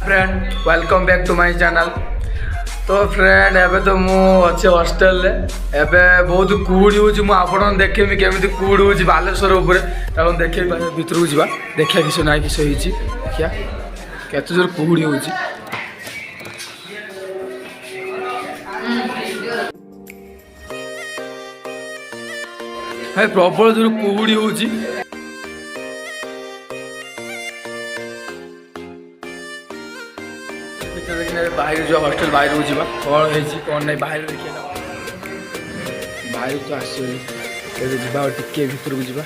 Friend welcome back to my channel. तो friend एबे तो मु अच्छे हॉस्टल रे एबे बहुत कुड़ी हो आपण देखेमी केमी कुड़ी हो बालेश्वर उपर देखे भितर को जा देखा किस ना किस देखिया केत जोर कुड़ी हो प्रबल जोर कुड़ी हो बाहर जो हॉस्टल बाहर जा कौन है कौन नहीं बाहर देखिए बाहर तो आस टिके भर को जा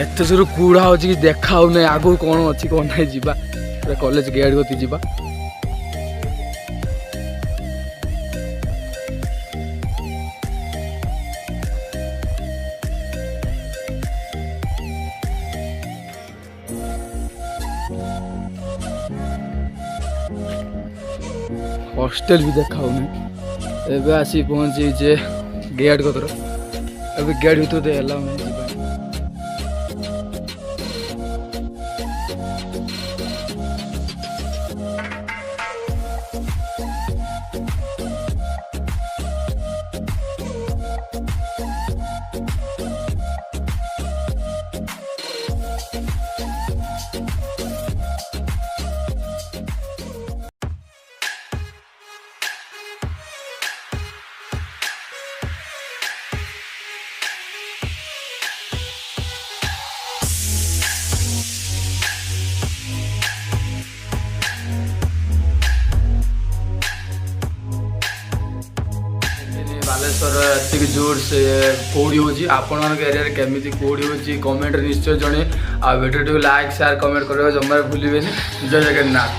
एत जोर कूड़ा हो देखा ना आगू कौन अच्छी कौन ना जा कॉलेज गेट गति जा हॉस्टल भी देखा एबे आसी पहुंची जे गेट कतर एबे गेट भीतर दे हला बालेश्वर एति जोर से कौड़ी हो आपण एरिया केमी कौड़ी हो कमेंट निश्चय जन आ वीडियो लाइक शेयर कमेंट कर जमार भूलें। जय जगन्नाथ।